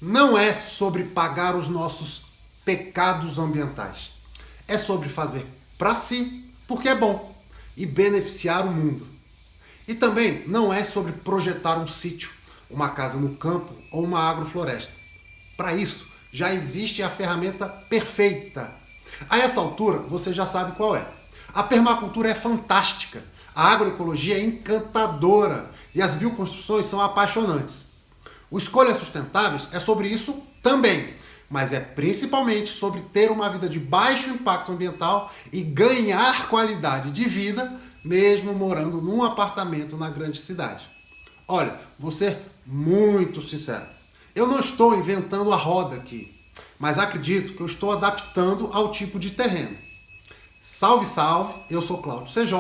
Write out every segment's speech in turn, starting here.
não é sobre pagar os nossos pecados ambientais. É sobre fazer para si, porque é bom, e beneficiar o mundo. E também não é sobre projetar um sítio, uma casa no campo ou uma agrofloresta. Para isso, já existe a ferramenta perfeita. A essa altura, você já sabe qual é. A permacultura é fantástica, a agroecologia é encantadora e as bioconstruções são apaixonantes. O Escolhas Sustentáveis é sobre isso também, mas é principalmente sobre ter uma vida de baixo impacto ambiental e ganhar qualidade de vida, mesmo morando num apartamento na grande cidade. Olha, vou ser muito sincero. Eu não estou inventando a roda aqui, mas acredito que eu estou adaptando ao tipo de terreno. Salve, salve! Eu sou Cláudio CJ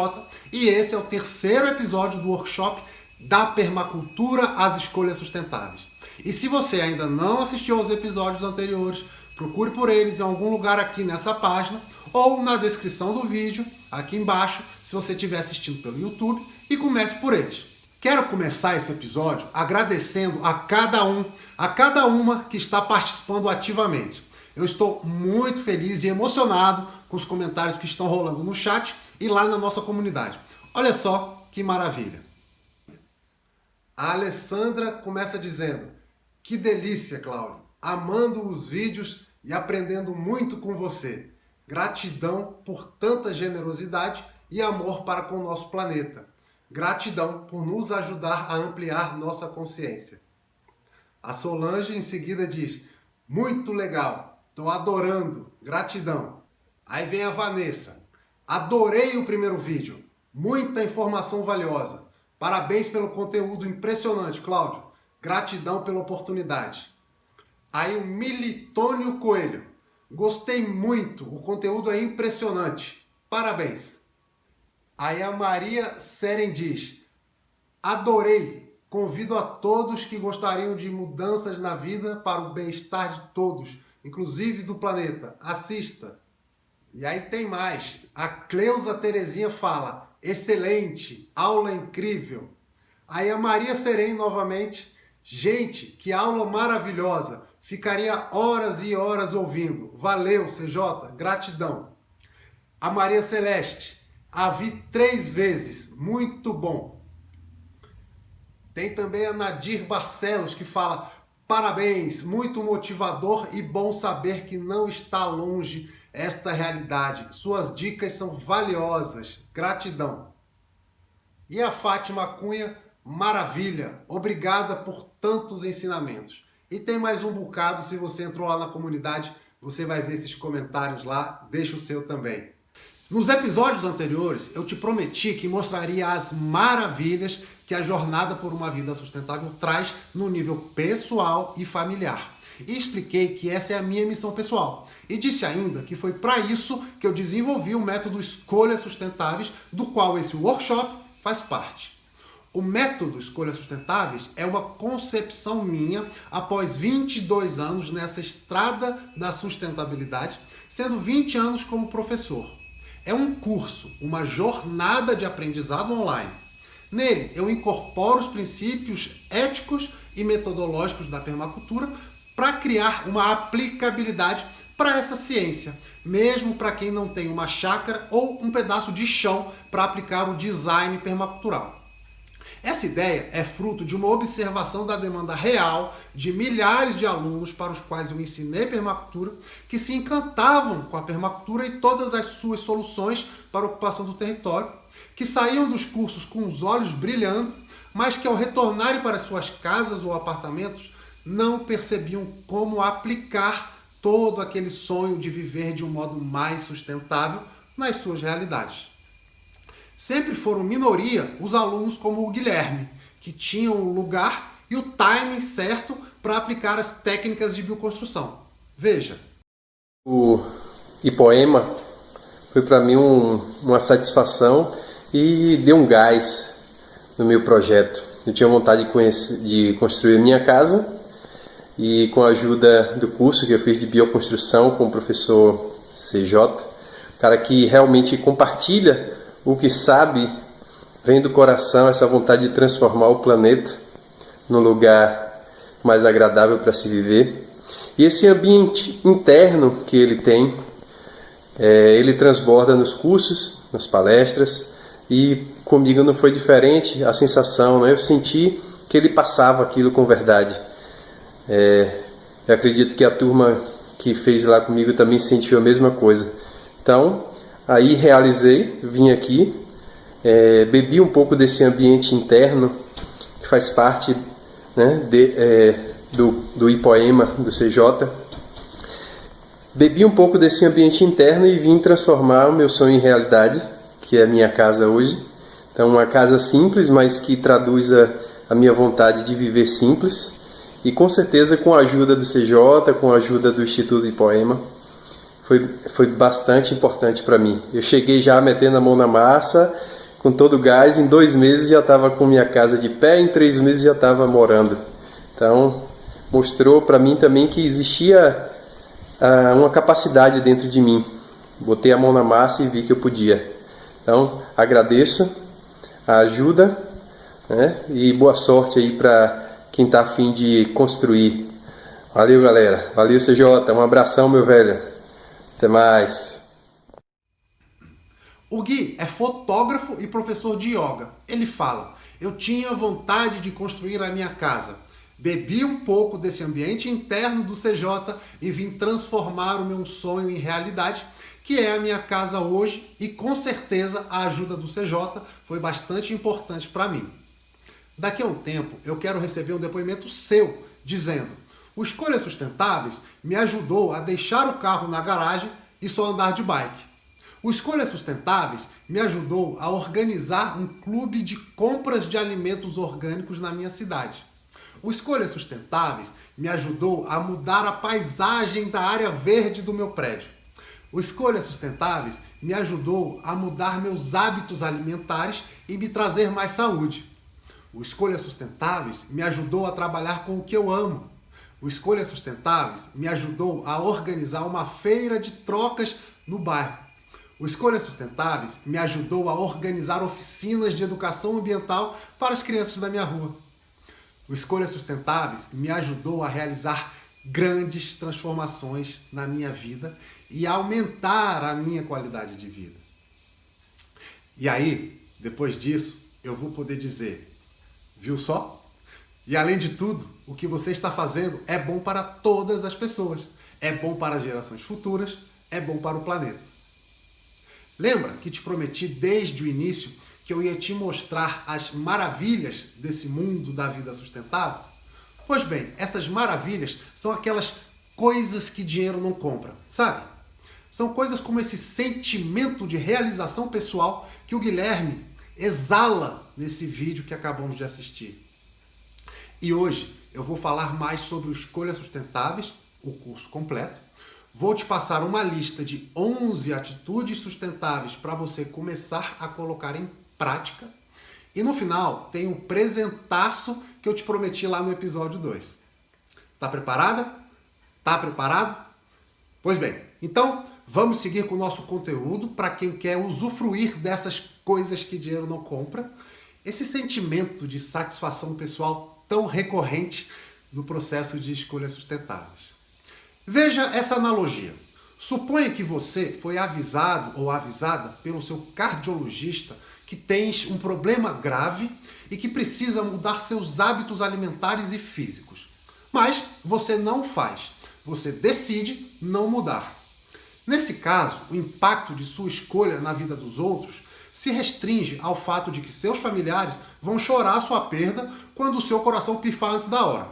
e esse é o terceiro episódio do workshop da permacultura às escolhas sustentáveis. E se você ainda não assistiu aos episódios anteriores, procure por eles em algum lugar aqui nessa página ou na descrição do vídeo, aqui embaixo, se você estiver assistindo pelo YouTube, e comece por eles. Quero começar esse episódio agradecendo a cada uma que está participando ativamente. Eu estou muito feliz e emocionado com os comentários que estão rolando no chat e lá na nossa comunidade. Olha só que maravilha. A Alessandra começa dizendo: que delícia, Cláudio. Amando os vídeos e aprendendo muito com você. Gratidão por tanta generosidade e amor para com o nosso planeta. Gratidão por nos ajudar a ampliar nossa consciência. A Solange em seguida diz: muito legal, estou adorando, gratidão. Aí vem a Vanessa: adorei o primeiro vídeo, muita informação valiosa. Parabéns pelo conteúdo impressionante, Cláudio. Gratidão pela oportunidade. Aí o Militônio Coelho: gostei muito, o conteúdo é impressionante. Parabéns. Aí a Maria Seren diz: adorei, convido a todos que gostariam de mudanças na vida para o bem-estar de todos, inclusive do planeta. Assista. E aí tem mais. A Cleusa Terezinha fala: excelente, aula incrível. Aí a Maria Seren novamente: gente, que aula maravilhosa. Ficaria horas e horas ouvindo. Valeu, CJ, gratidão. A Maria Celeste: a vi 3 vezes, muito bom. Tem também a Nadir Barcelos que fala: parabéns, muito motivador e bom saber que não está longe esta realidade. Suas dicas são valiosas, gratidão. E a Fátima Cunha: maravilha, obrigada por tantos ensinamentos. E tem mais um bocado, se você entrou lá na comunidade, você vai ver esses comentários lá, deixa o seu também. Nos episódios anteriores, eu te prometi que mostraria as maravilhas que a jornada por uma vida sustentável traz no nível pessoal e familiar. E expliquei que essa é a minha missão pessoal. E disse ainda que foi para isso que eu desenvolvi o método Escolhas Sustentáveis, do qual esse workshop faz parte. O método Escolhas Sustentáveis é uma concepção minha após 22 anos nessa estrada da sustentabilidade, sendo 20 anos como professor. É um curso, uma jornada de aprendizado online. Nele, eu incorporo os princípios éticos e metodológicos da permacultura para criar uma aplicabilidade para essa ciência, mesmo para quem não tem uma chácara ou um pedaço de chão para aplicar o design permacultural. Essa ideia é fruto de uma observação da demanda real de milhares de alunos para os quais eu ensinei permacultura, que se encantavam com a permacultura e todas as suas soluções para a ocupação do território, que saíam dos cursos com os olhos brilhando, mas que ao retornarem para suas casas ou apartamentos não percebiam como aplicar todo aquele sonho de viver de um modo mais sustentável nas suas realidades. Sempre foram minoria os alunos como o Guilherme, que tinham o lugar e o timing certo para aplicar as técnicas de bioconstrução. Veja. O Ipoema foi para mim uma satisfação e deu um gás no meu projeto. Eu tinha vontade de construir minha casa e com a ajuda do curso que eu fiz de bioconstrução com o professor CJ, cara que realmente compartilha o que sabe, vem do coração, essa vontade de transformar o planeta num lugar mais agradável para se viver. E esse ambiente interno que ele tem, ele transborda nos cursos, nas palestras, e comigo não foi diferente a sensação, né? Eu senti que ele passava aquilo com verdade. Eu acredito que a turma que fez lá comigo também sentiu a mesma coisa. Então, aí realizei, vim aqui, bebi um pouco desse ambiente interno que faz parte, né, do Ipoema, do CJ. Bebi um pouco desse ambiente interno e vim transformar o meu sonho em realidade, que é a minha casa hoje. Então, uma casa simples, mas que traduz a minha vontade de viver simples. E com certeza com a ajuda do CJ, com a ajuda do Instituto Ipoema, foi bastante importante para mim. Eu cheguei já metendo a mão na massa, com todo o gás, em 2 meses já estava com minha casa de pé, em 3 meses já estava morando. Então, mostrou para mim também que existia uma capacidade dentro de mim. Botei a mão na massa e vi que eu podia. Então, agradeço a ajuda, né? E boa sorte aí para quem está a fim de construir. Valeu, galera. Valeu, CJ. Um abração, meu velho. Até mais. O Gui é fotógrafo e professor de yoga. Ele fala: eu tinha vontade de construir a minha casa. Bebi um pouco desse ambiente interno do CJ e vim transformar o meu sonho em realidade, que é a minha casa hoje, e com certeza a ajuda do CJ foi bastante importante para mim. Daqui a um tempo eu quero receber um depoimento seu, dizendo: o Escolhas Sustentáveis me ajudou a deixar o carro na garagem e só andar de bike. O Escolhas Sustentáveis me ajudou a organizar um clube de compras de alimentos orgânicos na minha cidade. O Escolhas Sustentáveis me ajudou a mudar a paisagem da área verde do meu prédio. O Escolhas Sustentáveis me ajudou a mudar meus hábitos alimentares e me trazer mais saúde. O Escolhas Sustentáveis me ajudou a trabalhar com o que eu amo. O Escolhas Sustentáveis me ajudou a organizar uma feira de trocas no bairro. O Escolhas Sustentáveis me ajudou a organizar oficinas de educação ambiental para as crianças da minha rua. O Escolhas Sustentáveis me ajudou a realizar grandes transformações na minha vida e a aumentar a minha qualidade de vida. E aí, depois disso, eu vou poder dizer: viu só? E além de tudo, o que você está fazendo é bom para todas as pessoas. É bom para as gerações futuras, é bom para o planeta. Lembra que te prometi desde o início que eu ia te mostrar as maravilhas desse mundo da vida sustentável? Pois bem, essas maravilhas são aquelas coisas que dinheiro não compra, sabe? São coisas como esse sentimento de realização pessoal que o Guilherme exala nesse vídeo que acabamos de assistir. E hoje eu vou falar mais sobre o Escolhas Sustentáveis, o curso completo. Vou te passar uma lista de 11 atitudes sustentáveis para você começar a colocar em prática. E no final tem um presentaço que eu te prometi lá no episódio 2. Tá preparada? Tá preparado? Pois bem, então vamos seguir com o nosso conteúdo para quem quer usufruir dessas coisas que dinheiro não compra. Esse sentimento de satisfação pessoal tão recorrente no processo de escolhas sustentáveis. Veja essa analogia. Suponha que você foi avisado ou avisada pelo seu cardiologista que tens um problema grave e que precisa mudar seus hábitos alimentares e físicos. Mas você não faz. Você decide não mudar. Nesse caso, o impacto de sua escolha na vida dos outros se restringe ao fato de que seus familiares vão chorar a sua perda quando o seu coração pifar antes da hora.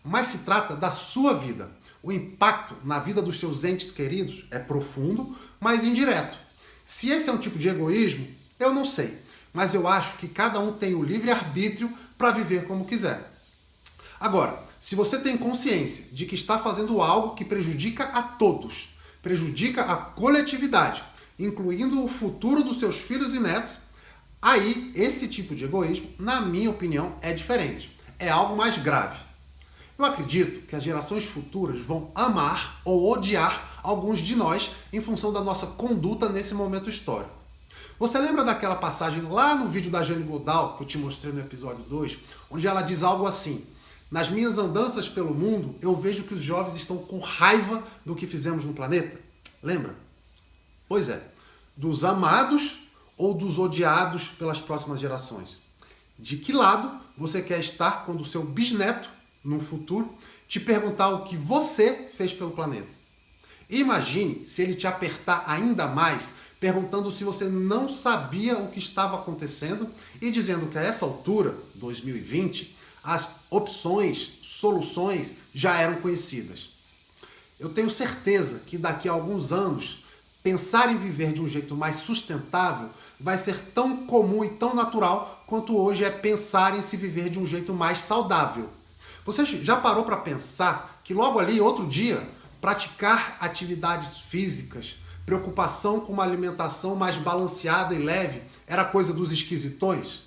Mas se trata da sua vida. O impacto na vida dos seus entes queridos é profundo, mas indireto. Se esse é um tipo de egoísmo, eu não sei, mas eu acho que cada um tem o livre-arbítrio para viver como quiser. Agora, se você tem consciência de que está fazendo algo que prejudica a todos, prejudica a coletividade, incluindo o futuro dos seus filhos e netos, aí esse tipo de egoísmo, na minha opinião, é diferente. É algo mais grave. Eu acredito que as gerações futuras vão amar ou odiar alguns de nós em função da nossa conduta nesse momento histórico. Você lembra daquela passagem lá no vídeo da Jane Goodall, que eu te mostrei no episódio 2, onde ela diz algo assim: Nas minhas andanças pelo mundo, eu vejo que os jovens estão com raiva do que fizemos no planeta. Lembra? Pois é, dos amados ou dos odiados pelas próximas gerações. De que lado você quer estar quando o seu bisneto, no futuro, te perguntar o que você fez pelo planeta? Imagine se ele te apertar ainda mais, perguntando se você não sabia o que estava acontecendo e dizendo que a essa altura, 2020, as opções, soluções já eram conhecidas. Eu tenho certeza que daqui a alguns anos, pensar em viver de um jeito mais sustentável vai ser tão comum e tão natural quanto hoje é pensar em se viver de um jeito mais saudável. Você já parou para pensar que logo ali, outro dia, praticar atividades físicas, preocupação com uma alimentação mais balanceada e leve era coisa dos esquisitões?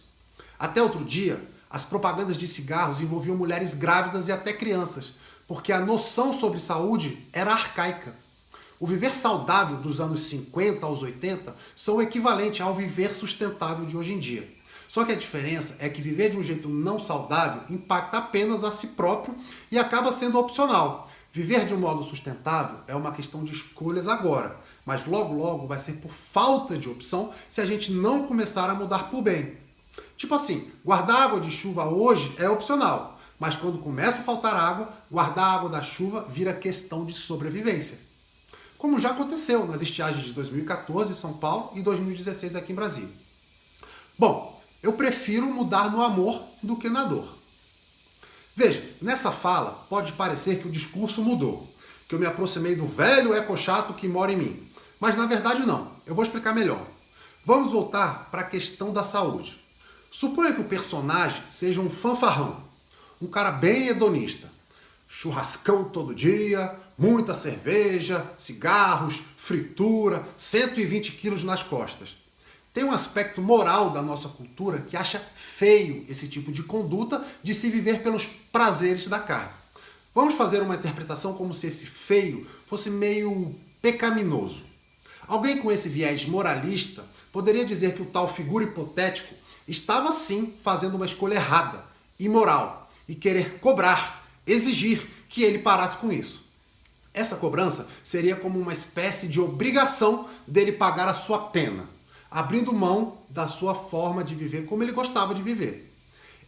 Até outro dia, as propagandas de cigarros envolviam mulheres grávidas e até crianças, porque a noção sobre saúde era arcaica. O viver saudável dos anos 50 aos 80 são o equivalente ao viver sustentável de hoje em dia. Só que a diferença é que viver de um jeito não saudável impacta apenas a si próprio e acaba sendo opcional. Viver de um modo sustentável é uma questão de escolhas agora, mas logo logo vai ser por falta de opção se a gente não começar a mudar por bem. Tipo assim, guardar água de chuva hoje é opcional, mas quando começa a faltar água, guardar a água da chuva vira questão de sobrevivência. Como já aconteceu nas estiagens de 2014 em São Paulo e 2016 aqui em Brasília. Bom, eu prefiro mudar no amor do que na dor. Veja, nessa fala pode parecer que o discurso mudou, que eu me aproximei do velho ecochato que mora em mim. Mas na verdade não, eu vou explicar melhor. Vamos voltar para a questão da saúde. Suponha que o personagem seja um fanfarrão, um cara bem hedonista. Churrascão todo dia, muita cerveja, cigarros, fritura, 120 quilos nas costas. Tem um aspecto moral da nossa cultura que acha feio esse tipo de conduta de se viver pelos prazeres da carne. Vamos fazer uma interpretação como se esse feio fosse meio pecaminoso. Alguém com esse viés moralista poderia dizer que o tal figura hipotético estava sim fazendo uma escolha errada, imoral, e querer cobrar, exigir que ele parasse com isso. Essa cobrança seria como uma espécie de obrigação dele pagar a sua pena, abrindo mão da sua forma de viver como ele gostava de viver.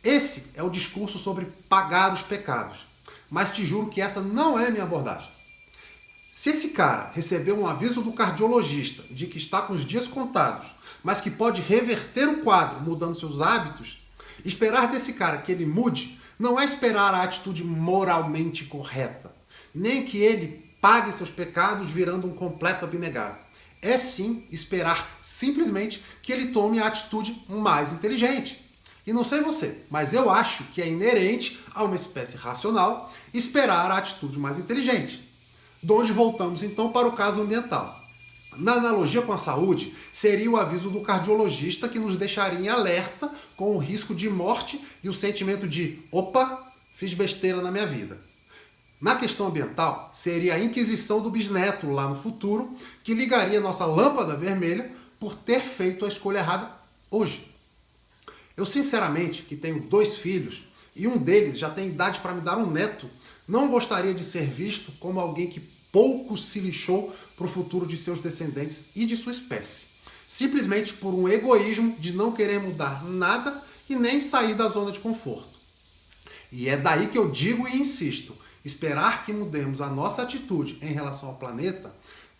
Esse é o discurso sobre pagar os pecados, mas te juro que essa não é minha abordagem. Se esse cara recebeu um aviso do cardiologista de que está com os dias contados, mas que pode reverter o quadro mudando seus hábitos, esperar desse cara que ele mude não é esperar a atitude moralmente correta, nem que ele pague seus pecados virando um completo abnegado. É sim esperar simplesmente que ele tome a atitude mais inteligente. E não sei você, mas eu acho que é inerente a uma espécie racional esperar a atitude mais inteligente. De onde voltamos então para o caso ambiental. Na analogia com a saúde, seria o aviso do cardiologista que nos deixaria em alerta com o risco de morte e o sentimento de opa, fiz besteira na minha vida. Na questão ambiental, seria a inquisição do bisneto lá no futuro que ligaria nossa lâmpada vermelha por ter feito a escolha errada hoje. Eu sinceramente, que tenho 2 filhos e um deles já tem idade para me dar um neto, não gostaria de ser visto como alguém que pouco se lixou para o futuro de seus descendentes e de sua espécie, simplesmente por um egoísmo de não querer mudar nada e nem sair da zona de conforto. E é daí que eu digo e insisto, esperar que mudemos a nossa atitude em relação ao planeta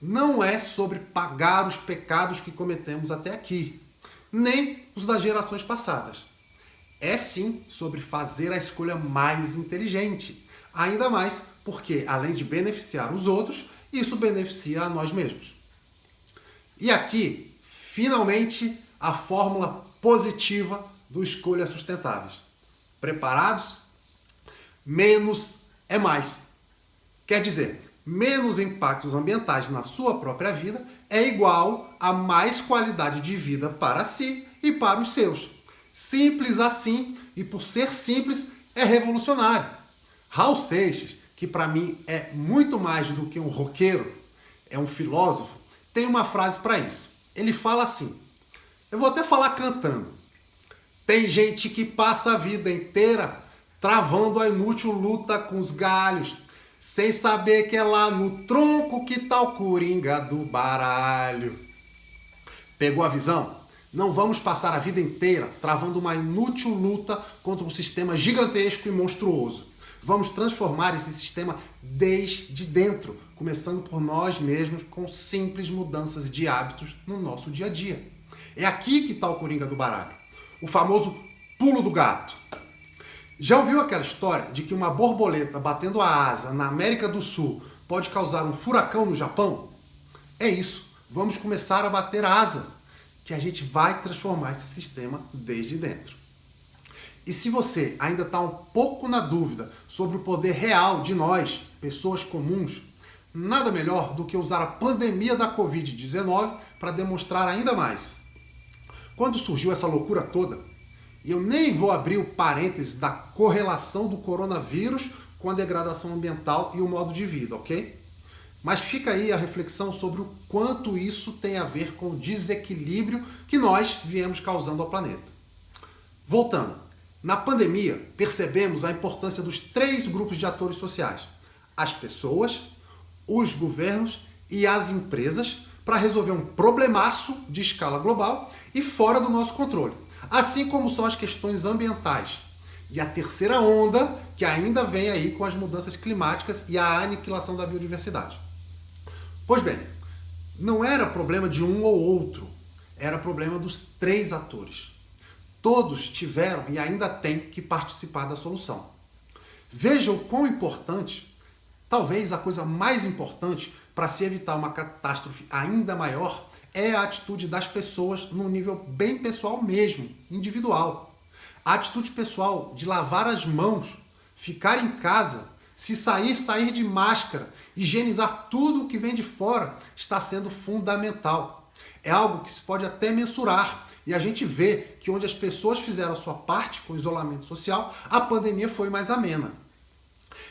não é sobre pagar os pecados que cometemos até aqui, nem os das gerações passadas. É sim sobre fazer a escolha mais inteligente, ainda mais porque, além de beneficiar os outros, isso beneficia a nós mesmos. E aqui, finalmente, a fórmula positiva do Escolhas Sustentáveis. Preparados? Menos é mais. Quer dizer, menos impactos ambientais na sua própria vida é igual a mais qualidade de vida para si e para os seus. Simples assim, e por ser simples, é revolucionário. Raul Seixas, que para mim é muito mais do que um roqueiro, é um filósofo, tem uma frase para isso. Ele fala assim, eu vou até falar cantando. Tem gente que passa a vida inteira travando a inútil luta com os galhos, sem saber que é lá no tronco que tá o coringa do baralho. Pegou a visão? Não vamos passar a vida inteira travando uma inútil luta contra um sistema gigantesco e monstruoso. Vamos transformar esse sistema desde dentro, começando por nós mesmos, com simples mudanças de hábitos no nosso dia a dia. É aqui que está o coringa do baralho, o famoso pulo do gato. Já ouviu aquela história de que uma borboleta batendo a asa na América do Sul pode causar um furacão no Japão? É isso, vamos começar a bater a asa, que a gente vai transformar esse sistema desde dentro. E se você ainda está um pouco na dúvida sobre o poder real de nós, pessoas comuns, nada melhor do que usar a pandemia da Covid-19 para demonstrar ainda mais. Quando surgiu essa loucura toda, e eu nem vou abrir o parêntese da correlação do coronavírus com a degradação ambiental e o modo de vida, ok? Mas fica aí a reflexão sobre o quanto isso tem a ver com o desequilíbrio que nós viemos causando ao planeta. Voltando, na pandemia percebemos a importância dos 3 grupos de atores sociais: as pessoas, os governos e as empresas, para resolver um problemaço de escala global e fora do nosso controle, assim como são as questões ambientais. E a terceira onda, que ainda vem aí com as mudanças climáticas e a aniquilação da biodiversidade. Pois bem, não era problema de um ou outro, era problema dos 3 atores. Todos tiveram e ainda têm que participar da solução. Veja o quão importante, talvez a coisa mais importante para se evitar uma catástrofe ainda maior, é a atitude das pessoas num nível bem pessoal mesmo, individual. A atitude pessoal de lavar as mãos, ficar em casa, se sair, sair de máscara, higienizar tudo o que vem de fora, está sendo fundamental. É algo que se pode até mensurar, e a gente vê que onde as pessoas fizeram a sua parte com o isolamento social, a pandemia foi mais amena.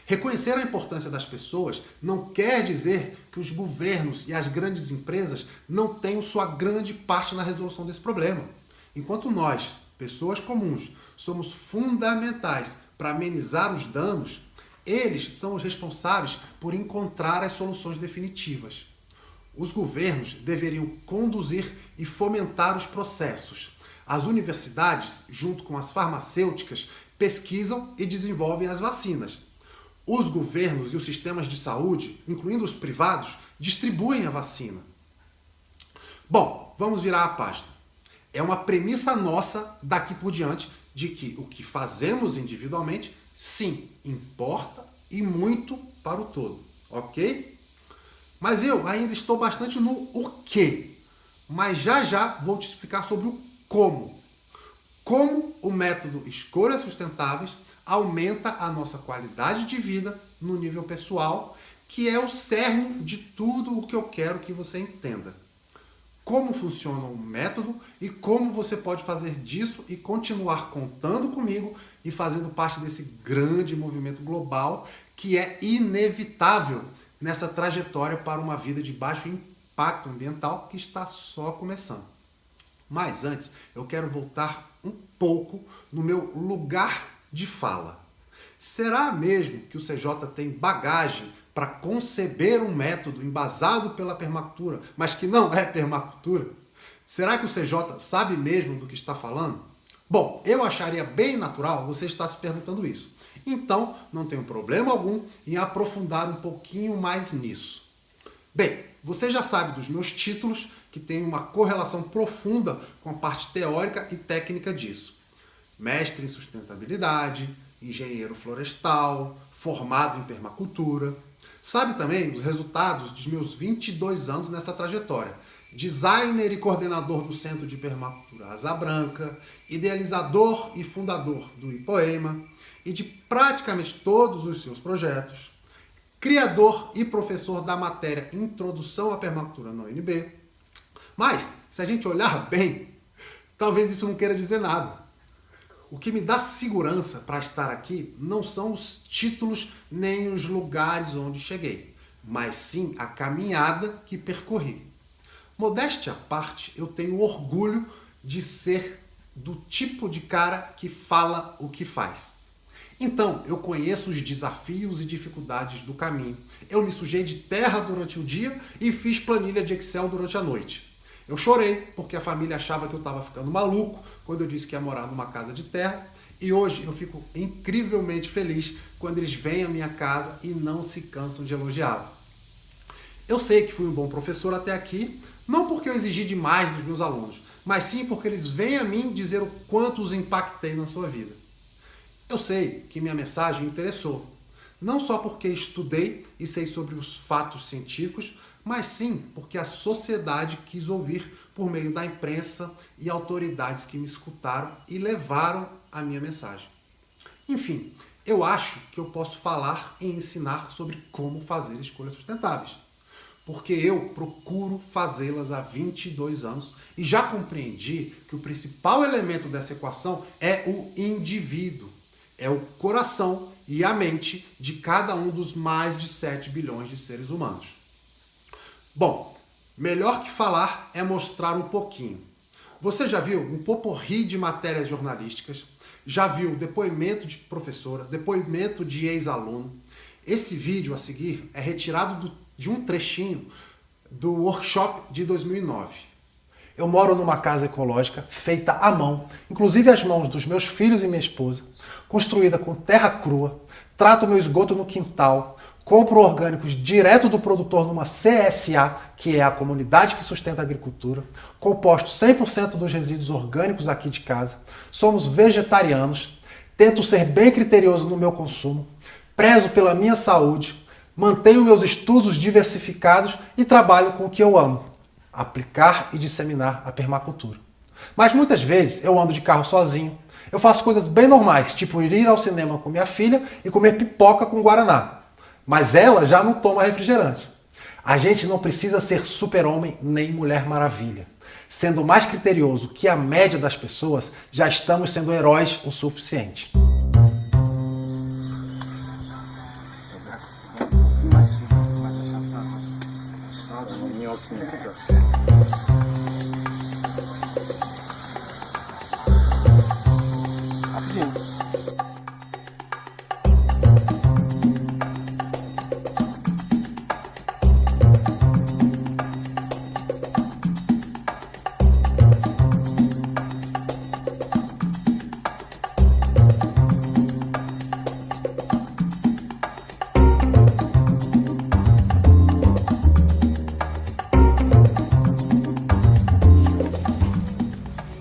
Reconhecer a importância das pessoas não quer dizer que os governos e as grandes empresas não tenham sua grande parte na resolução desse problema. Enquanto nós, pessoas comuns, somos fundamentais para amenizar os danos, eles são os responsáveis por encontrar as soluções definitivas. Os governos deveriam conduzir e fomentar os processos. As universidades, junto com as farmacêuticas, pesquisam e desenvolvem as vacinas. Os governos e os sistemas de saúde, incluindo os privados, distribuem a vacina. Bom, vamos virar a página. É uma premissa nossa daqui por diante de que o que fazemos individualmente, sim, importa e muito para o todo, ok? Mas eu ainda estou bastante no o quê. Mas já vou te explicar sobre o como. Como o método Escolhas Sustentáveis aumenta a nossa qualidade de vida no nível pessoal, que é o cerne de tudo o que eu quero que você entenda. Como funciona o método e como você pode fazer disso e continuar contando comigo e fazendo parte desse grande movimento global que é inevitável nessa trajetória para uma vida de baixo impacto ambiental que está só começando. Mas antes, eu quero voltar um pouco no meu lugar de fala. Será mesmo que o CJ tem bagagem para conceber um método embasado pela permacultura, mas que não é permacultura? Será que o CJ sabe mesmo do que está falando? Bom, eu acharia bem natural você estar se perguntando isso. Então, não tenho problema algum em aprofundar um pouquinho mais nisso. Bem, você já sabe dos meus títulos, que têm uma correlação profunda com a parte teórica e técnica disso. Mestre em sustentabilidade, engenheiro florestal, formado em permacultura. Sabe também os resultados dos meus 22 anos nessa trajetória. Designer e coordenador do Centro de Permacultura Asa Branca, idealizador e fundador do IPOEMA e de praticamente todos os seus projetos, criador e professor da matéria Introdução à Permacultura na UNB. Mas, se a gente olhar bem, talvez isso não queira dizer nada. O que me dá segurança para estar aqui não são os títulos nem os lugares onde cheguei, mas sim a caminhada que percorri. Modéstia à parte, eu tenho orgulho de ser do tipo de cara que fala o que faz. Então, eu conheço os desafios e dificuldades do caminho. Eu me sujei de terra durante o dia e fiz planilha de Excel durante a noite. Eu chorei porque a família achava que eu estava ficando maluco quando eu disse que ia morar numa casa de terra. E hoje eu fico incrivelmente feliz quando eles vêm à minha casa e não se cansam de elogiá-la. Eu sei que fui um bom professor até aqui, não porque eu exigi demais dos meus alunos, mas sim porque eles vêm a mim dizer o quanto os impactei na sua vida. Eu sei que minha mensagem interessou, não só porque estudei e sei sobre os fatos científicos, mas sim porque a sociedade quis ouvir por meio da imprensa e autoridades que me escutaram e levaram a minha mensagem. Enfim, eu acho que eu posso falar e ensinar sobre como fazer escolhas sustentáveis, porque eu procuro fazê-las há 22 anos e já compreendi que o principal elemento dessa equação é o indivíduo. É o coração e a mente de cada um dos mais de 7 bilhões de seres humanos. Bom, melhor que falar é mostrar um pouquinho. Você já viu um poporri de matérias jornalísticas, já viu depoimento de professora, depoimento de ex-aluno. Esse vídeo a seguir é retirado de um trechinho do workshop de 2009. Eu moro numa casa ecológica feita à mão, inclusive às mãos dos meus filhos e minha esposa, construída com terra crua, trato meu esgoto no quintal, compro orgânicos direto do produtor numa CSA, que é a comunidade que sustenta a agricultura, composto 100% dos resíduos orgânicos aqui de casa, somos vegetarianos, tento ser bem criterioso no meu consumo, prezo pela minha saúde, mantenho meus estudos diversificados e trabalho com o que eu amo, aplicar e disseminar a permacultura. Mas muitas vezes eu ando de carro sozinho, eu faço coisas bem normais, tipo ir ao cinema com minha filha e comer pipoca com guaraná. Mas ela já não toma refrigerante. A gente não precisa ser super-homem nem mulher maravilha. Sendo mais criterioso que a média das pessoas, já estamos sendo heróis o suficiente.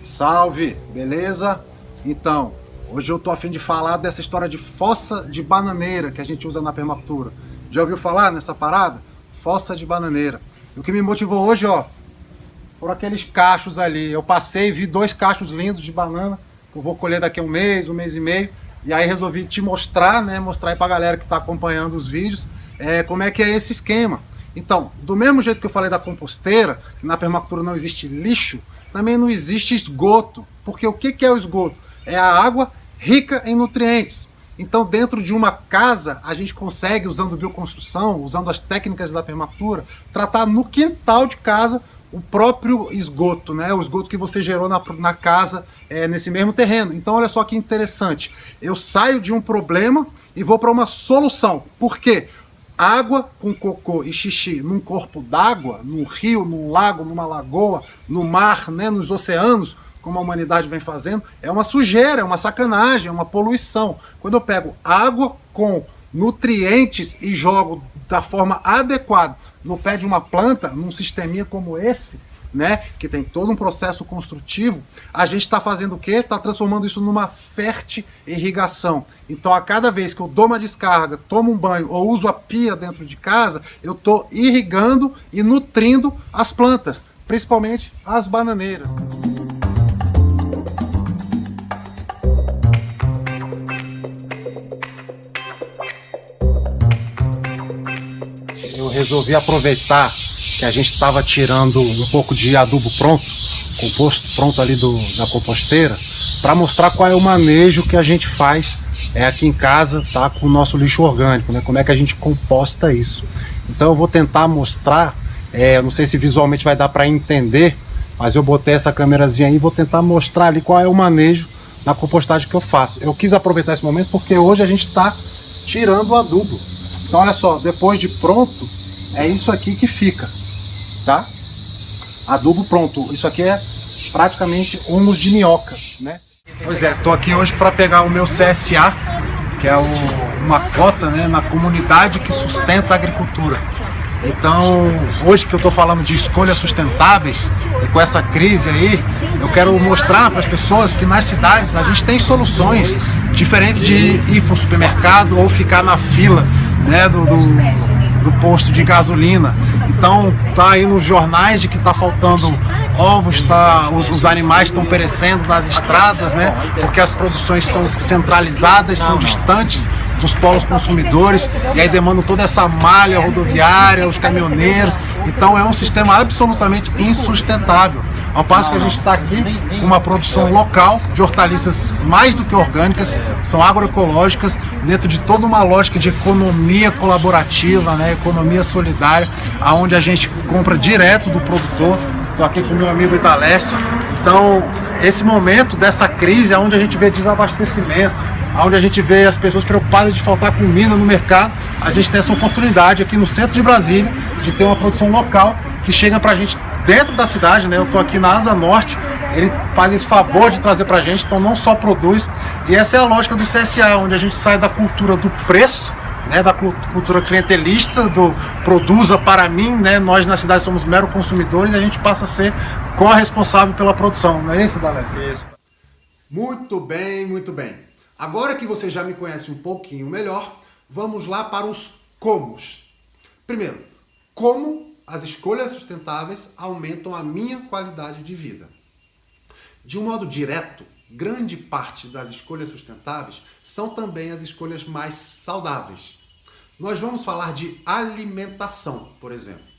Salve, beleza? Então, hoje eu tô a fim de falar dessa história de fossa de bananeira que a gente usa na permacultura. Já ouviu falar nessa parada? Fossa de bananeira. E o que me motivou hoje, ó, foram aqueles cachos ali. Eu passei e vi 2 cachos lindos de banana, que eu vou colher daqui a um mês e meio. E aí resolvi te mostrar, né? Mostrar aí pra galera que tá acompanhando os vídeos, como é que é esse esquema. Então, do mesmo jeito que eu falei da composteira, que na permacultura não existe lixo, também não existe esgoto. Porque o que é o esgoto? É a água rica em nutrientes. Então, dentro de uma casa, a gente consegue, usando bioconstrução, usando as técnicas da permacultura, tratar no quintal de casa o próprio esgoto, né? O esgoto que você gerou na casa, nesse mesmo terreno. Então, olha só que interessante. Eu saio de um problema e vou para uma solução. Por quê? Água com cocô e xixi num corpo d'água, num rio, num lago, numa lagoa, no mar, né, nos oceanos, como a humanidade vem fazendo, é uma sujeira, é uma sacanagem, é uma poluição. Quando eu pego água com nutrientes e jogo da forma adequada no pé de uma planta, num sisteminha como esse, né, que tem todo um processo construtivo, a gente está fazendo o quê? Está transformando isso numa fértil irrigação. Então, a cada vez que eu dou uma descarga, tomo um banho ou uso a pia dentro de casa, eu estou irrigando e nutrindo as plantas, principalmente as bananeiras. Eu resolvi aproveitar que a gente estava tirando um pouco de adubo pronto, composto pronto ali da composteira, para mostrar qual é o manejo que a gente faz aqui em casa, tá, com o nosso lixo orgânico, né? Como é que a gente composta isso. Então eu vou tentar mostrar, não sei se visualmente vai dar para entender, mas eu botei essa câmerazinha aí e vou tentar mostrar ali qual é o manejo na compostagem que eu faço. Eu quis aproveitar esse momento porque hoje a gente está tirando o adubo. Então olha só, depois de pronto, é isso aqui que fica, tá? Adubo pronto. Isso aqui é praticamente humus de minhoca, né? Pois é, tô aqui hoje para pegar o meu CSA, que é uma cota, né, na comunidade que sustenta a agricultura. Então, hoje que eu estou falando de escolhas sustentáveis, e com essa crise aí, eu quero mostrar para as pessoas que nas cidades a gente tem soluções diferentes de ir para o supermercado ou ficar na fila, né, do posto de gasolina. Então, tá aí nos jornais de que está faltando ovos, os animais estão perecendo nas estradas, né, porque as produções são centralizadas, são distantes dos polos consumidores, e aí demandam toda essa malha rodoviária, os caminhoneiros. Então é um sistema absolutamente insustentável. Ao passo que a gente está aqui com uma produção local de hortaliças mais do que orgânicas, são agroecológicas, dentro de toda uma lógica de economia colaborativa, né, economia solidária, onde a gente compra direto do produtor. Estou aqui com o meu amigo Idalécio. Então, esse momento dessa crise é onde a gente vê desabastecimento, onde a gente vê as pessoas preocupadas de faltar comida no mercado. A gente tem essa oportunidade aqui no centro de Brasília de ter uma produção local que chega pra gente dentro da cidade, né? Eu tô aqui na Asa Norte, ele faz esse favor de trazer pra gente, então não só produz. E essa é a lógica do CSA, onde a gente sai da cultura do preço, né, da cultura clientelista, do produza para mim, né? Nós na cidade somos mero consumidores e a gente passa a ser corresponsável pela produção, não é isso, Dalés? Isso. Muito bem, muito bem. Agora que você já me conhece um pouquinho melhor, vamos lá para os comos. Primeiro, como as escolhas sustentáveis aumentam a minha qualidade de vida. De um modo direto, grande parte das escolhas sustentáveis são também as escolhas mais saudáveis. Nós vamos falar de alimentação, por exemplo.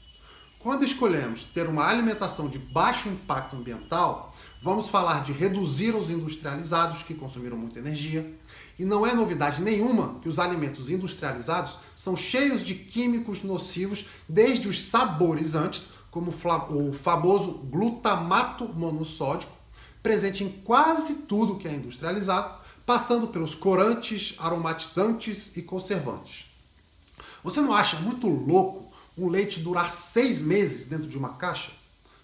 Quando escolhemos ter uma alimentação de baixo impacto ambiental, vamos falar de reduzir os industrializados, que consumiram muita energia. E não é novidade nenhuma que os alimentos industrializados são cheios de químicos nocivos, desde os saborizantes, como o famoso glutamato monossódico, presente em quase tudo que é industrializado, passando pelos corantes, aromatizantes e conservantes. Você não acha muito louco um leite durar 6 meses dentro de uma caixa?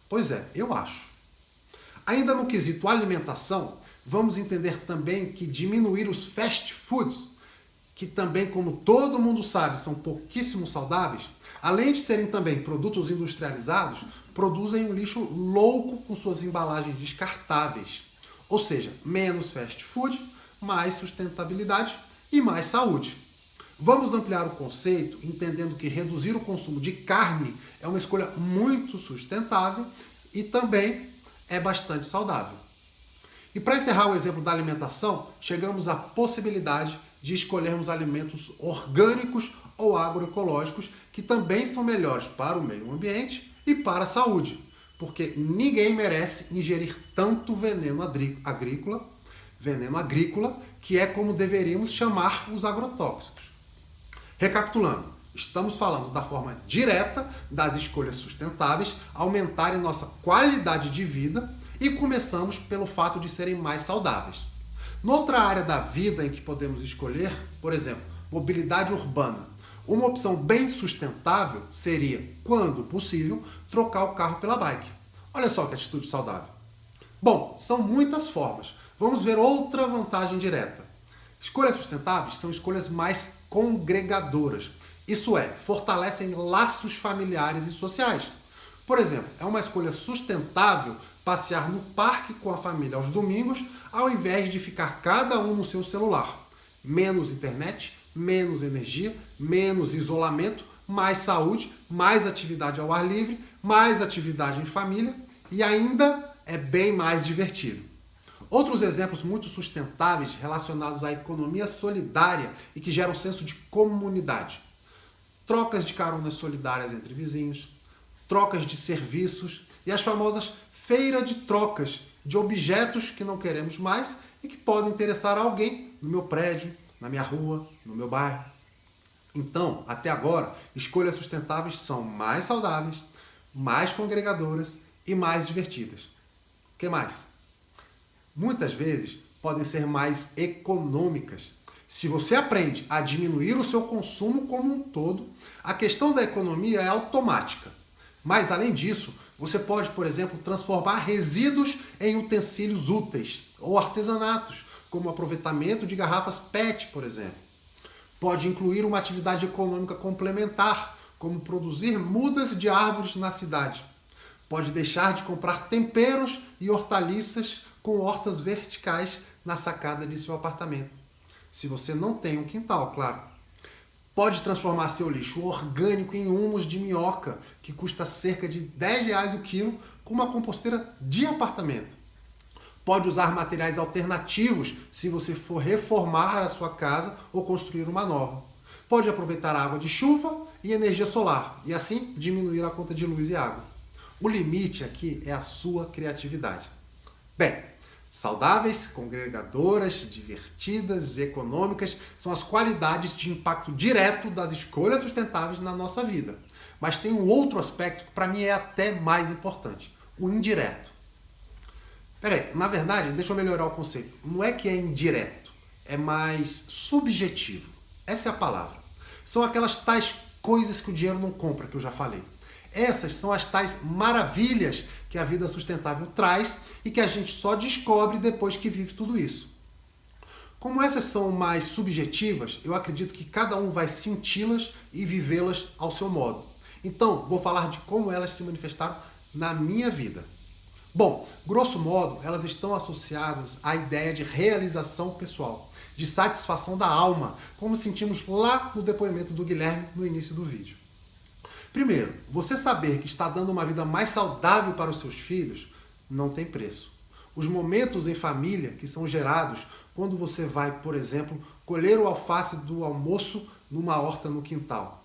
Pois é, eu acho. Ainda no quesito alimentação, vamos entender também que diminuir os fast foods, que também, como todo mundo sabe, são pouquíssimo saudáveis, além de serem também produtos industrializados, produzem um lixo louco com suas embalagens descartáveis. Ou seja, menos fast food, mais sustentabilidade e mais saúde. Vamos ampliar o conceito, entendendo que reduzir o consumo de carne é uma escolha muito sustentável e também é bastante saudável. E para encerrar o exemplo da alimentação, chegamos à possibilidade de escolhermos alimentos orgânicos ou agroecológicos, que também são melhores para o meio ambiente e para a saúde, porque ninguém merece ingerir tanto veneno agrícola, que é como deveríamos chamar os agrotóxicos. Recapitulando, estamos falando da forma direta das escolhas sustentáveis aumentarem nossa qualidade de vida, e começamos pelo fato de serem mais saudáveis. Noutra área da vida em que podemos escolher, por exemplo, mobilidade urbana, uma opção bem sustentável seria, quando possível, trocar o carro pela bike. Olha só que atitude saudável. Bom, são muitas formas. Vamos ver outra vantagem direta. Escolhas sustentáveis são escolhas mais congregadoras. Isso é, fortalecem laços familiares e sociais. Por exemplo, é uma escolha sustentável passear no parque com a família aos domingos, ao invés de ficar cada um no seu celular. Menos internet, menos energia, menos isolamento, mais saúde, mais atividade ao ar livre, mais atividade em família e ainda é bem mais divertido. Outros exemplos muito sustentáveis relacionados à economia solidária e que geram um senso de comunidade. Trocas de caronas solidárias entre vizinhos, trocas de serviços e as famosas feiras de trocas de objetos que não queremos mais e que podem interessar a alguém no meu prédio, na minha rua, no meu bairro. Então, até agora, escolhas sustentáveis são mais saudáveis, mais congregadoras e mais divertidas. O que mais? Muitas vezes, podem ser mais econômicas. Se você aprende a diminuir o seu consumo como um todo, a questão da economia é automática. Mas, além disso, você pode, por exemplo, transformar resíduos em utensílios úteis ou artesanatos, como o aproveitamento de garrafas PET, por exemplo. Pode incluir uma atividade econômica complementar, como produzir mudas de árvores na cidade. Pode deixar de comprar temperos e hortaliças com hortas verticais na sacada de seu apartamento. Se você não tem um quintal, claro. Pode transformar seu lixo orgânico em humus de minhoca, que custa cerca de R$10 o quilo, com uma composteira de apartamento. Pode usar materiais alternativos se você for reformar a sua casa ou construir uma nova. Pode aproveitar a água de chuva e energia solar, e assim diminuir a conta de luz e água. O limite aqui é a sua criatividade. Bem, saudáveis, congregadoras, divertidas e econômicas são as qualidades de impacto direto das escolhas sustentáveis na nossa vida. Mas tem um outro aspecto que para mim é até mais importante, o indireto. Peraí, na verdade, deixa eu melhorar o conceito. Não é que é indireto, é mais subjetivo. Essa é a palavra. São aquelas tais coisas que o dinheiro não compra, que eu já falei. Essas são as tais maravilhas que a vida sustentável traz e que a gente só descobre depois que vive tudo isso. Como essas são mais subjetivas, eu acredito que cada um vai senti-las e vivê-las ao seu modo. Então, vou falar de como elas se manifestaram na minha vida. Bom, grosso modo, elas estão associadas à ideia de realização pessoal, de satisfação da alma, como sentimos lá no depoimento do Guilherme no início do vídeo. Primeiro, você saber que está dando uma vida mais saudável para os seus filhos não tem preço. Os momentos em família que são gerados quando você vai, por exemplo, colher o alface do almoço numa horta no quintal.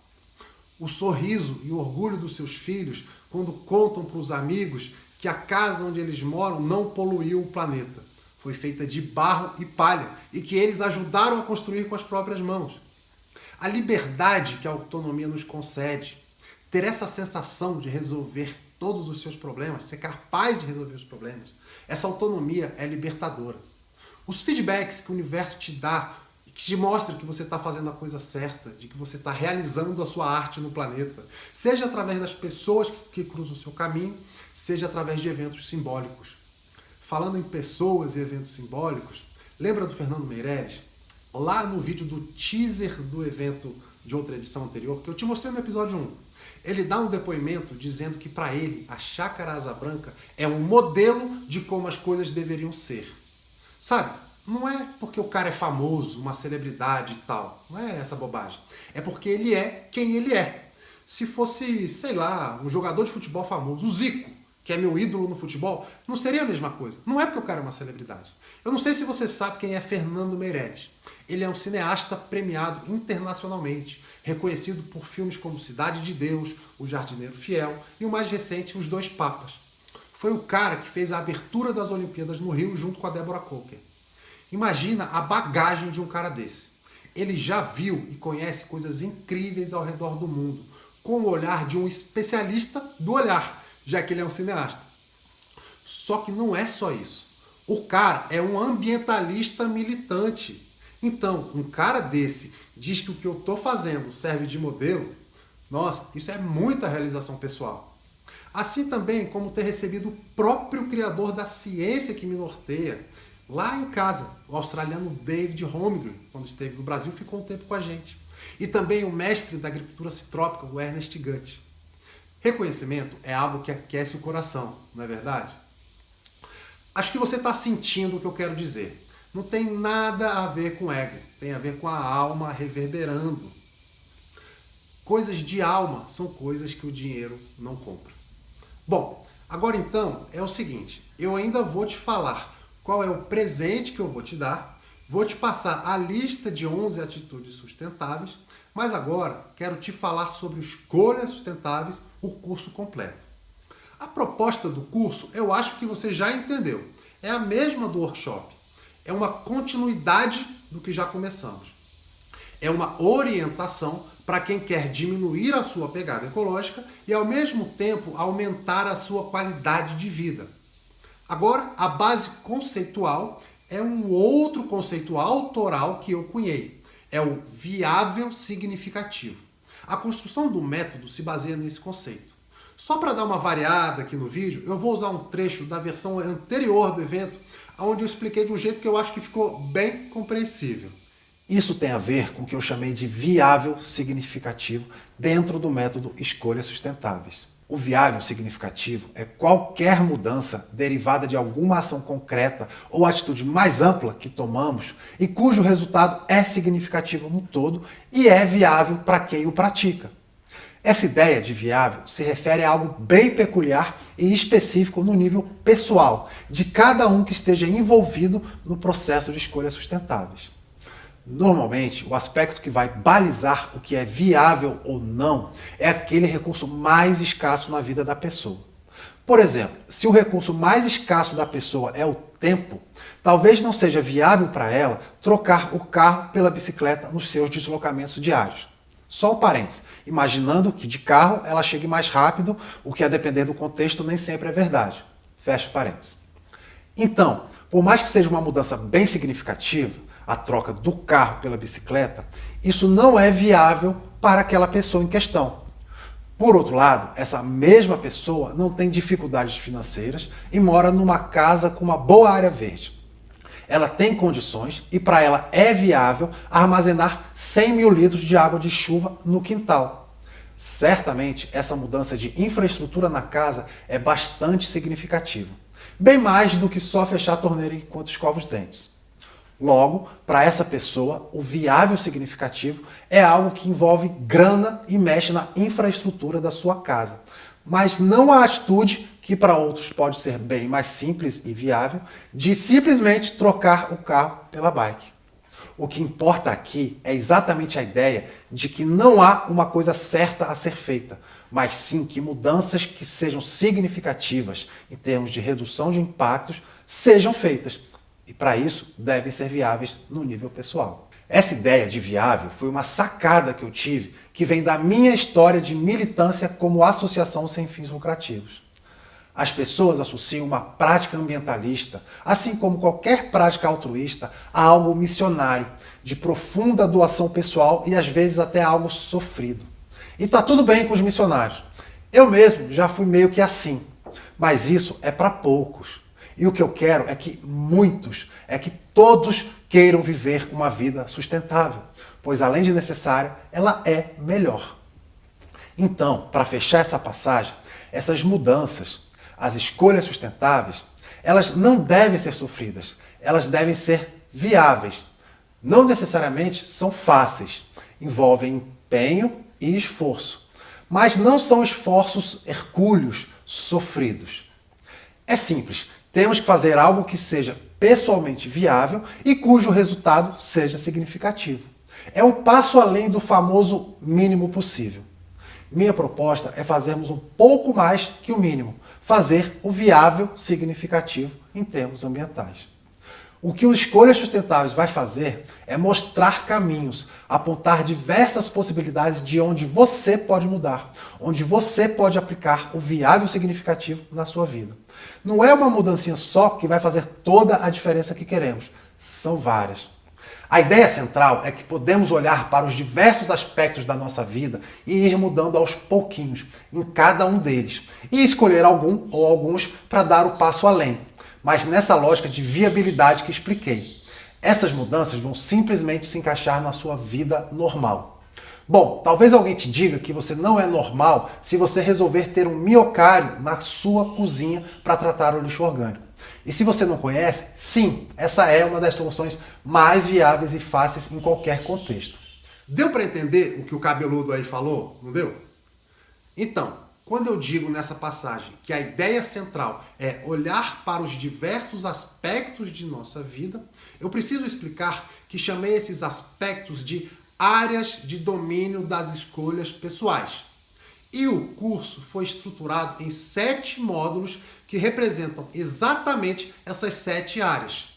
O sorriso e o orgulho dos seus filhos quando contam para os amigos que a casa onde eles moram não poluiu o planeta. Foi feita de barro e palha e que eles ajudaram a construir com as próprias mãos. A liberdade que a autonomia nos concede, ter essa sensação de resolver todos os seus problemas, ser capaz de resolver os problemas, essa autonomia é libertadora. Os feedbacks que o universo te dá, que te mostram que você está fazendo a coisa certa, de que você está realizando a sua arte no planeta, seja através das pessoas que cruzam o seu caminho, seja através de eventos simbólicos. Falando em pessoas e eventos simbólicos, lembra do Fernando Meirelles? Lá no vídeo do teaser do evento de outra edição anterior, que eu te mostrei no episódio 1, ele dá um depoimento dizendo que para ele a Chácara Asa Branca é um modelo de como as coisas deveriam ser. Sabe, não é porque o cara é famoso, uma celebridade e tal, não é essa bobagem. É porque ele é quem ele é. Se fosse, sei lá, um jogador de futebol famoso, o Zico, que é meu ídolo no futebol, não seria a mesma coisa. Não é porque o cara é uma celebridade. Eu não sei se você sabe quem é Fernando Meirelles. Ele é um cineasta premiado internacionalmente, reconhecido por filmes como Cidade de Deus, O Jardineiro Fiel e o mais recente, Os Dois Papas. Foi o cara que fez a abertura das Olimpíadas no Rio junto com a Deborah Coker. Imagina a bagagem de um cara desse. Ele já viu e conhece coisas incríveis ao redor do mundo, com o olhar de um especialista do olhar, já que ele é um cineasta. Só que não é só isso. O cara é um ambientalista militante. Então, um cara desse diz que o que eu estou fazendo serve de modelo. Nossa, isso é muita realização pessoal. Assim também como ter recebido o próprio criador da ciência que me norteia, lá em casa, o australiano David Holmgren, quando esteve no Brasil, ficou um tempo com a gente. E também o mestre da agricultura citrópica, o Ernest Gutt. Reconhecimento é algo que aquece o coração, não é verdade? Acho que você está sentindo o que eu quero dizer. Não tem nada a ver com ego, tem a ver com a alma reverberando. Coisas de alma são coisas que o dinheiro não compra. Bom, agora então é o seguinte, eu ainda vou te falar qual é o presente que eu vou te dar, vou te passar a lista de 11 atitudes sustentáveis, mas agora quero te falar sobre escolhas sustentáveis, o curso completo. A proposta do curso eu acho que você já entendeu, é a mesma do workshop. É uma continuidade do que já começamos. É uma orientação para quem quer diminuir a sua pegada ecológica e, ao mesmo tempo, aumentar a sua qualidade de vida. Agora, a base conceitual é um outro conceito autoral que eu cunhei. É o viável significativo. A construção do método se baseia nesse conceito. Só para dar uma variada aqui no vídeo, eu vou usar um trecho da versão anterior do evento, onde eu expliquei de um jeito que eu acho que ficou bem compreensível. Isso tem a ver com o que eu chamei de viável significativo dentro do método Escolhas Sustentáveis. O viável significativo é qualquer mudança derivada de alguma ação concreta ou atitude mais ampla que tomamos e cujo resultado é significativo no todo e é viável para quem o pratica. Essa ideia de viável se refere a algo bem peculiar e específico no nível pessoal de cada um que esteja envolvido no processo de escolhas sustentáveis. Normalmente, o aspecto que vai balizar o que é viável ou não é aquele recurso mais escasso na vida da pessoa. Por exemplo, se o recurso mais escasso da pessoa é o tempo, talvez não seja viável para ela trocar o carro pela bicicleta nos seus deslocamentos diários. Só um parênteses, imaginando que de carro ela chegue mais rápido, o que a depender do contexto nem sempre é verdade. Fecha parênteses. Então, por mais que seja uma mudança bem significativa, a troca do carro pela bicicleta, isso não é viável para aquela pessoa em questão. Por outro lado, essa mesma pessoa não tem dificuldades financeiras e mora numa casa com uma boa área verde. Ela tem condições e para ela é viável armazenar 100 mil litros de água de chuva no quintal. Certamente, essa mudança de infraestrutura na casa é bastante significativa. Bem mais do que só fechar a torneira enquanto escova os dentes. Logo, para essa pessoa, o viável significativo é algo que envolve grana e mexe na infraestrutura da sua casa. Mas não a atitude, que para outros pode ser bem mais simples e viável, de simplesmente trocar o carro pela bike. O que importa aqui é exatamente a ideia de que não há uma coisa certa a ser feita, mas sim que mudanças que sejam significativas em termos de redução de impactos sejam feitas. E para isso, devem ser viáveis no nível pessoal. Essa ideia de viável foi uma sacada que eu tive, que vem da minha história de militância como associação sem fins lucrativos. As pessoas associam uma prática ambientalista, assim como qualquer prática altruísta, a algo missionário, de profunda doação pessoal e às vezes até algo sofrido. E tá tudo bem com os missionários. Eu mesmo já fui meio que assim, mas isso é para poucos. E o que eu quero é que todos queiram viver uma vida sustentável, pois além de necessária, ela é melhor. Então, para fechar essa passagem, essas mudanças, as escolhas sustentáveis, elas não devem ser sofridas, elas devem ser viáveis. Não necessariamente são fáceis, envolvem empenho e esforço, mas não são esforços hercúleos, sofridos. É simples. Temos que fazer algo que seja pessoalmente viável e cujo resultado seja significativo. É um passo além do famoso mínimo possível. Minha proposta é fazermos um pouco mais que o mínimo, fazer o viável significativo em termos ambientais. O que o Escolhas Sustentáveis vai fazer é mostrar caminhos, apontar diversas possibilidades de onde você pode mudar, onde você pode aplicar o viável significativo na sua vida. Não é uma mudancinha só que vai fazer toda a diferença que queremos, são várias. A ideia central é que podemos olhar para os diversos aspectos da nossa vida e ir mudando aos pouquinhos em cada um deles, e escolher algum ou alguns para dar o passo além, mas nessa lógica de viabilidade que expliquei. Essas mudanças vão simplesmente se encaixar na sua vida normal. Bom, talvez alguém te diga que você não é normal se você resolver ter um miocário na sua cozinha para tratar o lixo orgânico. E se você não conhece, sim, essa é uma das soluções mais viáveis e fáceis em qualquer contexto. Deu para entender o que o cabeludo aí falou? Não deu? Então, quando eu digo nessa passagem que a ideia central é olhar para os diversos aspectos de nossa vida, eu preciso explicar que chamei esses aspectos de áreas de domínio das escolhas pessoais. E o curso foi estruturado em 7 módulos que representam exatamente essas 7 áreas.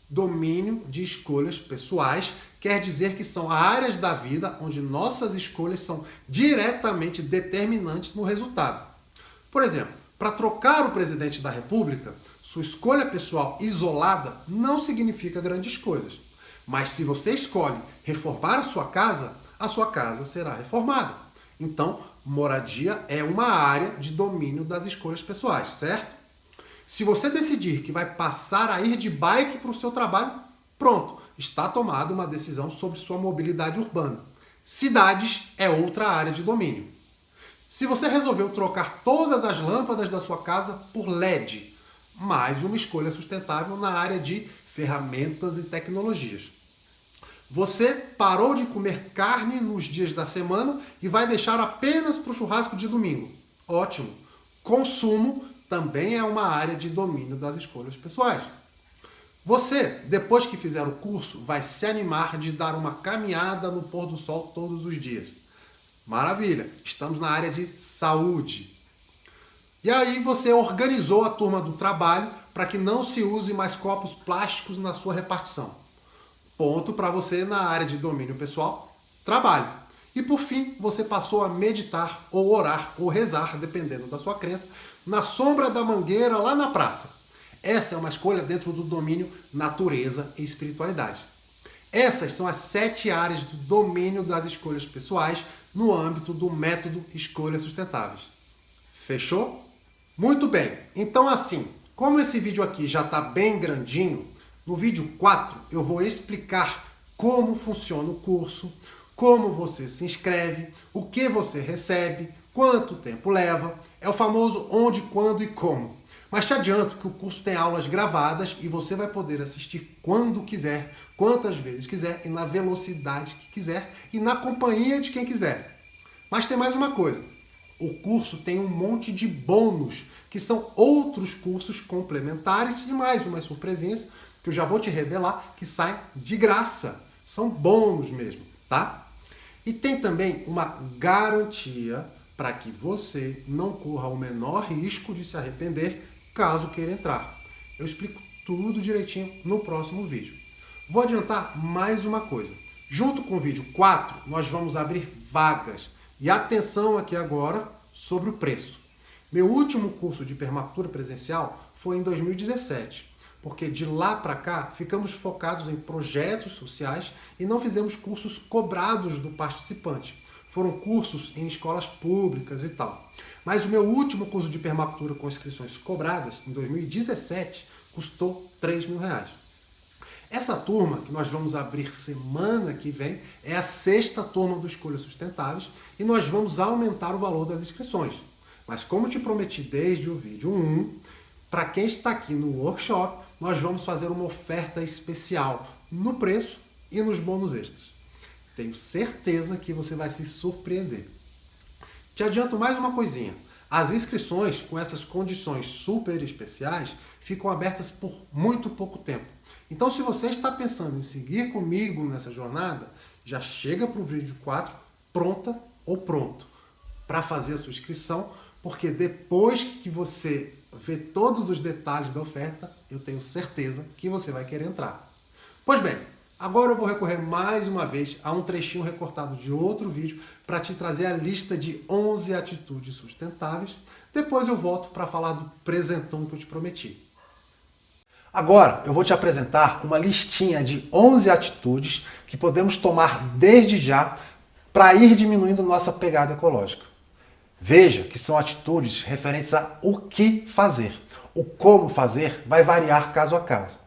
Domínio de escolhas pessoais quer dizer que são áreas da vida onde nossas escolhas são diretamente determinantes no resultado. Por exemplo, Para trocar o presidente da República, sua escolha pessoal isolada não significa grandes coisas. Mas se você escolhe reformar a sua casa será reformada. Então, moradia é uma área de domínio das escolhas pessoais, certo? Se você decidir que vai passar a ir de bike para o seu trabalho, pronto, está tomada uma decisão sobre sua mobilidade urbana. Cidades é outra área de domínio. Se você resolveu trocar todas as lâmpadas da sua casa por LED, mais uma escolha sustentável na área de ferramentas e tecnologias. Você parou de comer carne nos dias da semana e vai deixar apenas para o churrasco de domingo. Ótimo! Consumo também é uma área de domínio das escolhas pessoais. Você, depois que fizer o curso, vai se animar de dar uma caminhada no pôr do sol todos os dias. Maravilha! Estamos na área de saúde. E aí você organizou a turma do trabalho para que não se use mais copos plásticos na sua repartição. Ponto para você na área de domínio pessoal, trabalho. E por fim, você passou a meditar ou orar ou rezar, dependendo da sua crença, na sombra da mangueira lá na praça. Essa é uma escolha dentro do domínio natureza e espiritualidade. Essas são as 7 áreas do domínio das escolhas pessoais no âmbito do método Escolhas Sustentáveis. Fechou? Muito bem. Então assim, como esse vídeo aqui já está bem grandinho, no vídeo 4 eu vou explicar como funciona o curso, como você se inscreve, o que você recebe, quanto tempo leva, é o famoso onde, quando e como. Mas te adianto que o curso tem aulas gravadas e você vai poder assistir quando quiser, quantas vezes quiser e na velocidade que quiser e na companhia de quem quiser. Mas tem mais uma coisa, o curso tem um monte de bônus, que são outros cursos complementares e mais umas surpresinhas que eu já vou te revelar que saem de graça. São bônus mesmo, tá? E tem também uma garantia para que você não corra o menor risco de se arrepender caso queira entrar. Eu explico tudo direitinho no próximo vídeo. Vou adiantar mais uma coisa. Junto com o vídeo 4, nós vamos abrir vagas. E atenção aqui agora sobre o preço. Meu último curso de permacultura presencial foi em 2017, porque de lá para cá ficamos focados em projetos sociais e não fizemos cursos cobrados do participante. Foram cursos em escolas públicas e tal. Mas o meu último curso de permacultura com inscrições cobradas, em 2017, custou R$3.000. Essa turma que nós vamos abrir semana que vem é a 6ª turma do Escolhas Sustentáveis e nós vamos aumentar o valor das inscrições. Mas como te prometi desde o vídeo 1, para quem está aqui no workshop, nós vamos fazer uma oferta especial no preço e nos bônus extras. Tenho certeza que você vai se surpreender. Te adianto mais uma coisinha. As inscrições com essas condições super especiais ficam abertas por muito pouco tempo. Então, se você está pensando em seguir comigo nessa jornada, já chega para o vídeo 4 pronta ou pronto para fazer a sua inscrição, porque depois que você vê todos os detalhes da oferta, eu tenho certeza que você vai querer entrar. Pois bem, agora eu vou recorrer mais uma vez a um trechinho recortado de outro vídeo para te trazer a lista de 11 atitudes sustentáveis. Depois eu volto para falar do presentão que eu te prometi. Agora eu vou te apresentar uma listinha de 11 atitudes que podemos tomar desde já para ir diminuindo nossa pegada ecológica. Veja que são atitudes referentes a o que fazer. O como fazer vai variar caso a caso.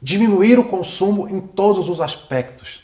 Diminuir o consumo em todos os aspectos.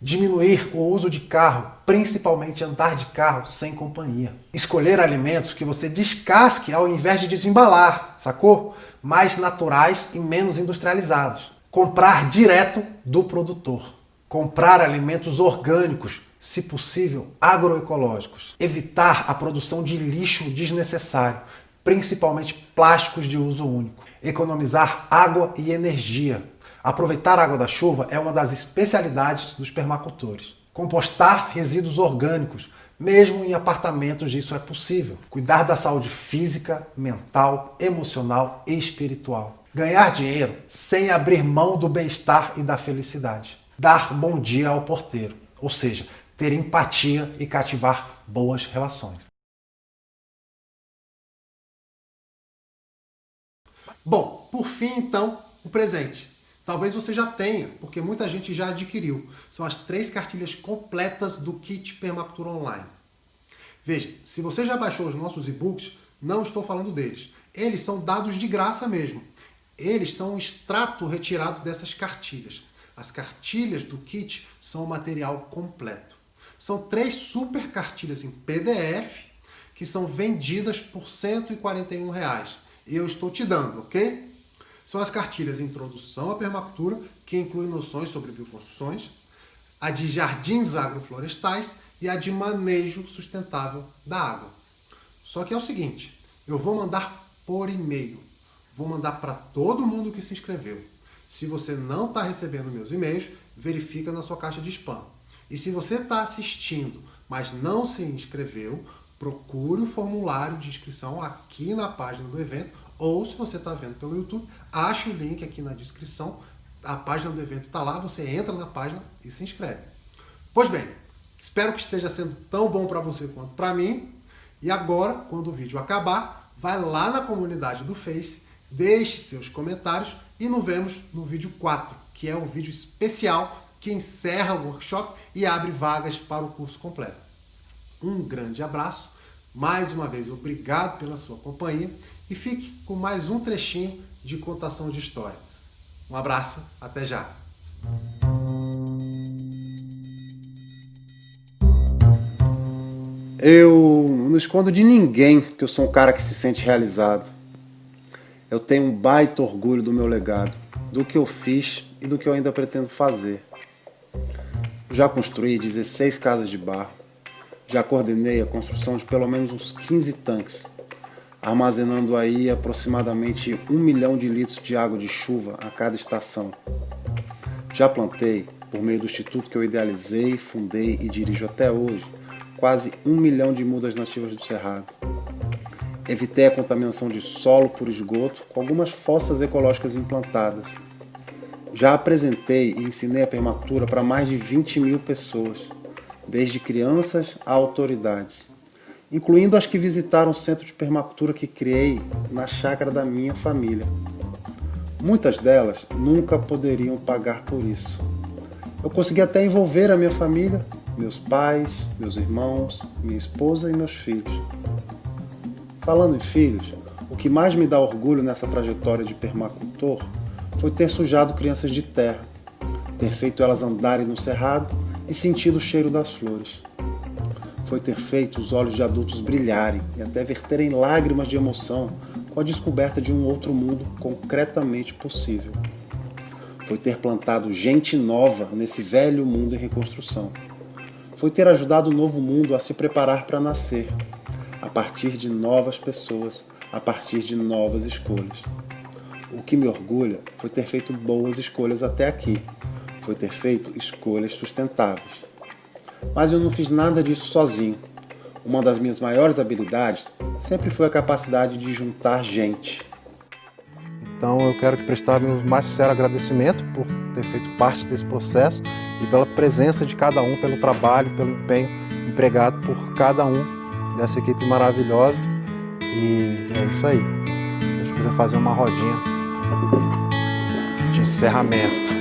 Diminuir o uso de carro, principalmente andar de carro sem companhia. Escolher alimentos que você descasque ao invés de desembalar, sacou? Mais naturais e menos industrializados. Comprar direto do produtor. Comprar alimentos orgânicos, se possível agroecológicos. Evitar a produção de lixo desnecessário, principalmente plásticos de uso único. Economizar água e energia. Aproveitar a água da chuva é uma das especialidades dos permacultores. Compostar resíduos orgânicos, mesmo em apartamentos isso é possível. Cuidar da saúde física, mental, emocional e espiritual. Ganhar dinheiro sem abrir mão do bem-estar e da felicidade. Dar bom dia ao porteiro, ou seja, ter empatia e cativar boas relações. Bom, por fim, então, o presente. Talvez você já tenha, porque muita gente já adquiriu. São as 3 cartilhas completas do Kit Permacultura Online. Veja, se você já baixou os nossos e-books, não estou falando deles. Eles são dados de graça mesmo. Eles são um extrato retirado dessas cartilhas. As cartilhas do kit são o material completo. São 3 super cartilhas em PDF que são vendidas por R$ 141. E eu estou te dando, ok? São as cartilhas Introdução à Permacultura, que inclui noções sobre bioconstruções, a de Jardins Agroflorestais e a de Manejo Sustentável da Água. Só que é o seguinte, eu vou mandar por e-mail. Vou mandar para todo mundo que se inscreveu. Se você não está recebendo meus e-mails, verifica na sua caixa de spam. E se você está assistindo, mas não se inscreveu, procure o formulário de inscrição aqui na página do evento, ou se você está vendo pelo YouTube, ache o link aqui na descrição, a página do evento está lá, você entra na página e se inscreve. Pois bem, espero que esteja sendo tão bom para você quanto para mim. E agora, quando o vídeo acabar, vai lá na comunidade do Face, deixe seus comentários e nos vemos no vídeo 4, que é um vídeo especial que encerra o workshop e abre vagas para o curso completo. Um grande abraço, mais uma vez obrigado pela sua companhia e fique com mais um trechinho de contação de história. Um abraço, até já! Eu não escondo de ninguém que eu sou um cara que se sente realizado. Eu tenho um baita orgulho do meu legado, do que eu fiz e do que eu ainda pretendo fazer. Já construí 16 casas de barro. Já coordenei a construção de pelo menos uns 15 tanques, armazenando aí aproximadamente 1 milhão de litros de água de chuva a cada estação. Já plantei, por meio do instituto que eu idealizei, fundei e dirijo até hoje, quase 1 milhão de mudas nativas do Cerrado. Evitei a contaminação de solo por esgoto com algumas fossas ecológicas implantadas. Já apresentei e ensinei a permacultura para mais de 20 mil pessoas, desde crianças a autoridades, incluindo as que visitaram o centro de permacultura que criei na chácara da minha família. Muitas delas nunca poderiam pagar por isso. Eu consegui até envolver a minha família, meus pais, meus irmãos, minha esposa e meus filhos. Falando em filhos, o que mais me dá orgulho nessa trajetória de permacultor foi ter sujado crianças de terra, ter feito elas andarem no cerrado e sentido o cheiro das flores. Foi ter feito os olhos de adultos brilharem e até verterem lágrimas de emoção com a descoberta de um outro mundo concretamente possível. Foi ter plantado gente nova nesse velho mundo em reconstrução. Foi ter ajudado o novo mundo a se preparar para nascer, a partir de novas pessoas, a partir de novas escolhas. O que me orgulha foi ter feito boas escolhas até aqui, foi ter feito escolhas sustentáveis. Mas eu não fiz nada disso sozinho. Uma das minhas maiores habilidades sempre foi a capacidade de juntar gente. Então eu quero prestar meu mais sincero agradecimento por ter feito parte desse processo e pela presença de cada um, pelo trabalho, pelo empenho empregado por cada um dessa equipe maravilhosa. E é isso aí. A gente podia fazer uma rodinha de encerramento.